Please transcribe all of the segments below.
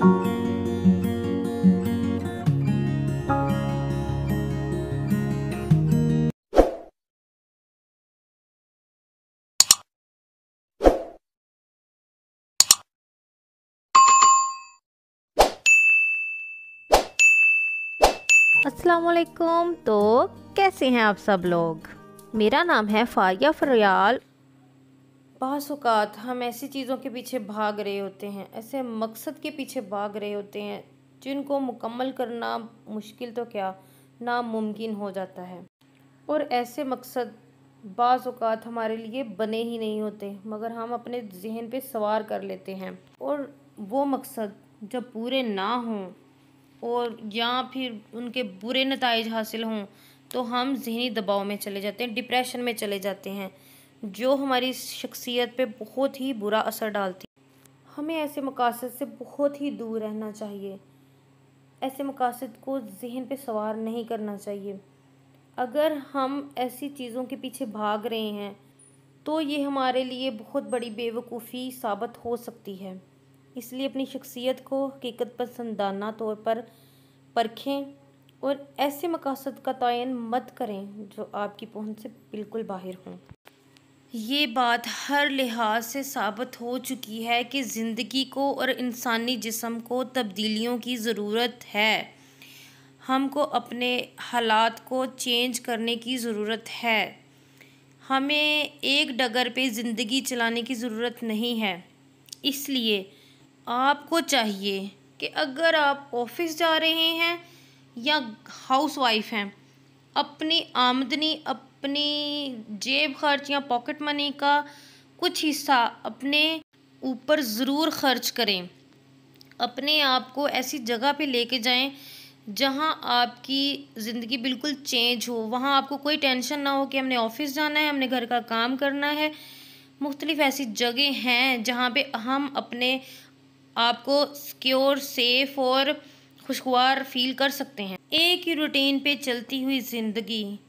अस्सलाम वालेकुम। तो कैसे हैं आप सब लोग। मेरा नाम है फ़ारिया फ़रियाल। बाज़ औक़ात हम ऐसी चीज़ों के पीछे भाग रहे होते हैं, ऐसे मकसद के पीछे भाग रहे होते हैं जिनको मुकम्मल करना मुश्किल तो क्या नामुमकिन हो जाता है। और ऐसे मकसद बाज़ औक़ात हमारे लिए बने ही नहीं होते, मगर हम अपने ज़हन पे सवार कर लेते हैं। और वो मकसद जब पूरे ना हों और या फिर उनके बुरे नताइज हासिल हों तो हम ज़हनी दबाव में चले जाते हैं, डिप्रेशन में चले जाते हैं, जो हमारी शख्सियत पे बहुत ही बुरा असर डालती है। हमें ऐसे मकासद से बहुत ही दूर रहना चाहिए, ऐसे मकासद को ज़हन पे सवार नहीं करना चाहिए। अगर हम ऐसी चीज़ों के पीछे भाग रहे हैं तो ये हमारे लिए बहुत बड़ी बेवकूफ़ी साबित हो सकती है। इसलिए अपनी शख्सियत को हकीकत पसंदाना तौर पर परखें और ऐसे मकासद का तयन मत करें जो आपकी पहुंच से बिल्कुल बाहर हों। ये बात हर लिहाज से साबित हो चुकी है कि ज़िंदगी को और इंसानी जिस्म को तब्दीलियों की ज़रूरत है। हमको अपने हालात को चेंज करने की ज़रूरत है। हमें एक डगर पे ज़िंदगी चलाने की ज़रूरत नहीं है। इसलिए आपको चाहिए कि अगर आप ऑफिस जा रहे हैं या हाउसवाइफ हैं, अपनी आमदनी, अपनी जेब खर्च या पॉकेट मनी का कुछ हिस्सा अपने ऊपर ज़रूर खर्च करें। अपने आप को ऐसी जगह पे लेके जाएं जहां आपकी ज़िंदगी बिल्कुल चेंज हो, वहां आपको कोई टेंशन ना हो कि हमने ऑफिस जाना है, हमने घर का काम करना है। मुख्तलिफ ऐसी जगह हैं जहां पे हम अपने आपको सिक्योर, सेफ और खुशगवार फील कर सकते हैं। एक ही रूटीन पे चलती हुई ज़िंदगी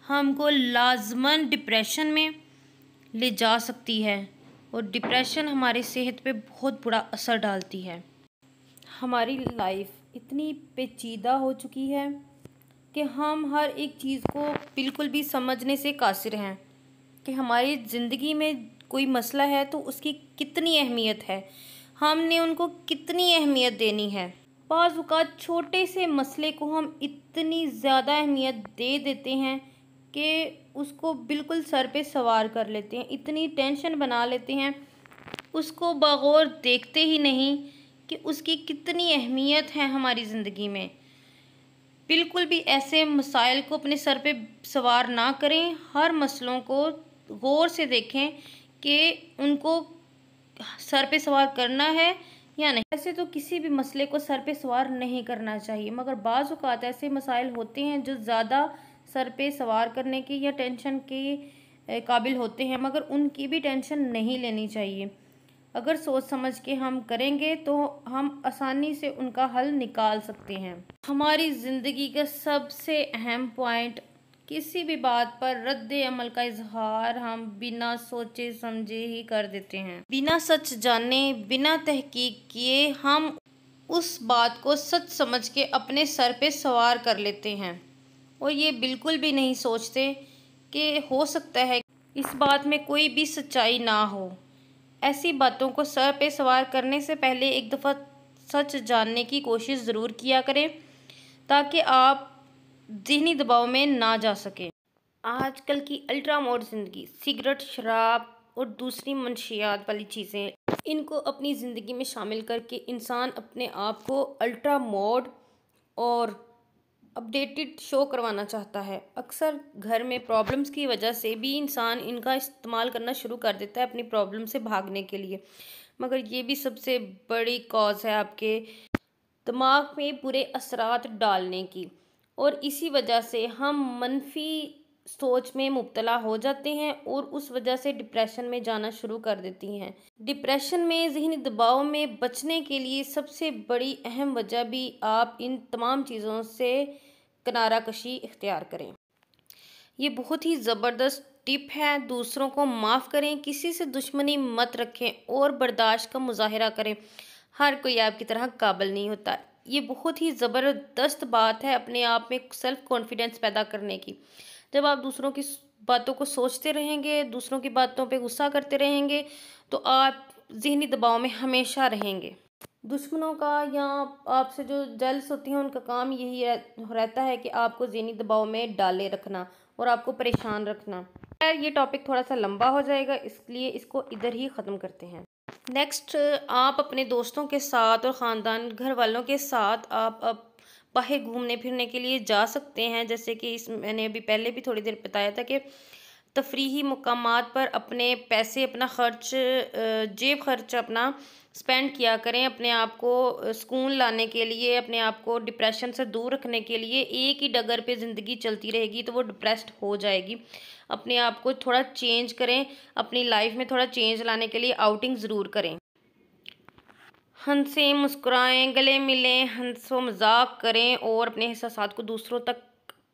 हमको लाजमन डिप्रेशन में ले जा सकती है और डिप्रेशन हमारी सेहत पे बहुत बुरा असर डालती है। हमारी लाइफ इतनी पेचीदा हो चुकी है कि हम हर एक चीज़ को बिल्कुल भी समझने से कासिर हैं कि हमारी ज़िंदगी में कोई मसला है तो उसकी कितनी अहमियत है, हमने उनको कितनी अहमियत देनी है। बाज़ औक़ात छोटे से मसले को हम इतनी ज़्यादा अहमियत दे देते हैं कि उसको बिल्कुल सर पे सवार कर लेते हैं, इतनी टेंशन बना लेते हैं, उसको बगौर देखते ही नहीं कि उसकी कितनी अहमियत है हमारी ज़िंदगी में। बिल्कुल भी ऐसे मसाइल को अपने सर पे सवार ना करें। हर मसलों को गौर से देखें कि उनको सर पे सवार करना है या नहीं। ऐसे तो किसी भी मसले को सर पे सवार नहीं करना चाहिए, मगर बाज़ औक़ात ऐसे मसाइल होते हैं जो ज़्यादा सर पे सवार करने के या टेंशन के काबिल होते हैं, मगर उनकी भी टेंशन नहीं लेनी चाहिए। अगर सोच समझ के हम करेंगे तो हम आसानी से उनका हल निकाल सकते हैं। हमारी ज़िंदगी का सबसे अहम पॉइंट, किसी भी बात पर रद्द अमल का इजहार हम बिना सोचे समझे ही कर देते हैं। बिना सच जाने, बिना तहकीक किए हम उस बात को सच समझ के अपने सर पे सवार कर लेते हैं और ये बिल्कुल भी नहीं सोचते कि हो सकता है इस बात में कोई भी सच्चाई ना हो। ऐसी बातों को सर पे सवार करने से पहले एक दफ़ा सच जानने की कोशिश ज़रूर किया करें ताकि आप ज़हनी दबाव में ना जा सकें। आजकल की अल्ट्रा मॉडर्न ज़िंदगी, सिगरेट, शराब और दूसरी मंशियात वाली चीज़ें, इनको अपनी ज़िंदगी में शामिल करके इंसान अपने आप को अल्ट्रा मॉड और अपडेटेड शो करवाना चाहता है। अक्सर घर में प्रॉब्लम्स की वजह से भी इंसान इनका इस्तेमाल करना शुरू कर देता है अपनी प्रॉब्लम से भागने के लिए, मगर ये भी सबसे बड़ी कॉज है आपके दिमाग में बुरे असरात डालने की। और इसी वजह से हम मनफी सोच में मुब्तला हो जाते हैं और उस वजह से डिप्रेशन में जाना शुरू कर देती हैं। डिप्रेशन में ज़हनी दबाव में बचने के लिए सबसे बड़ी अहम वजह भी आप इन तमाम चीज़ों से किनारा कशी इख्तियार करें। ये बहुत ही ज़बरदस्त टिप है। दूसरों को माफ़ करें, किसी से दुश्मनी मत रखें और बर्दाश्त का मुजाहरा करें। हर कोई आपकी तरह काबिल नहीं होता। ये बहुत ही ज़बरदस्त बात है अपने आप में सेल्फ कॉन्फिडेंस पैदा करने की। जब आप दूसरों की बातों को सोचते रहेंगे, दूसरों की बातों पे गुस्सा करते रहेंगे, तो आप ज़हनी दबाव में हमेशा रहेंगे। दुश्मनों का या आपसे जो जेलस होती हैं उनका काम यही रहता है कि आपको ज़हनी दबाव में डाले रखना और आपको परेशान रखना। खैर, ये टॉपिक थोड़ा सा लंबा हो जाएगा, इसलिए इसको इधर ही ख़त्म करते हैं। नेक्स्ट, आप अपने दोस्तों के साथ और ख़ानदान घर वालों के साथ आप अब बाहर घूमने फिरने के लिए जा सकते हैं। जैसे कि मैंने अभी पहले भी थोड़ी देर बताया था कि तफरीही मुकामात पर अपने पैसे, अपना ख़र्च, जेब खर्च अपना स्पेंड किया करें। अपने आप को सुकून लाने के लिए, अपने आप को डिप्रेशन से दूर रखने के लिए। एक ही डगर पे ज़िंदगी चलती रहेगी तो वो डिप्रेस्ड हो जाएगी। अपने आप को थोड़ा चेंज करें, अपनी लाइफ में थोड़ा चेंज लाने के लिए आउटिंग ज़रूर करें। हंसें, मुस्कुराएं, गले मिलें, हंसो मजाक करें और अपने एहसासात को दूसरों तक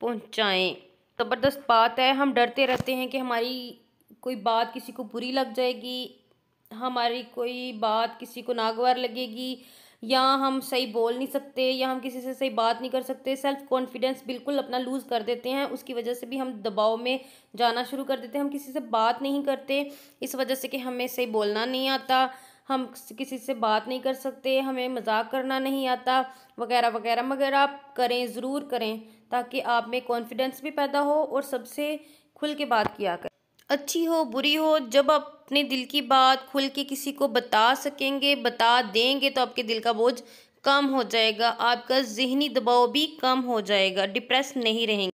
पहुंचाएं। ज़बरदस्त बात है, हम डरते रहते हैं कि हमारी कोई बात किसी को बुरी लग जाएगी, हमारी कोई बात किसी को नागवार लगेगी, या हम सही बोल नहीं सकते, या हम किसी से सही बात नहीं कर सकते। सेल्फ कॉन्फिडेंस बिल्कुल अपना लूज़ कर देते हैं। उसकी वजह से भी हम दबाव में जाना शुरू कर देते हैं। हम किसी से बात नहीं करते इस वजह से कि हमें सही बोलना नहीं आता, हम किसी से बात नहीं कर सकते, हमें मजाक करना नहीं आता, वगैरह वगैरह। मगर आप करें, ज़रूर करें, ताकि आप में कॉन्फिडेंस भी पैदा हो और सबसे खुल के बात किया करें। अच्छी हो बुरी हो, जब आप अपने दिल की बात खुल के किसी को बता सकेंगे, बता देंगे, तो आपके दिल का बोझ कम हो जाएगा, आपका ज़हनी दबाव भी कम हो जाएगा, डिप्रेस नहीं रहेंगे।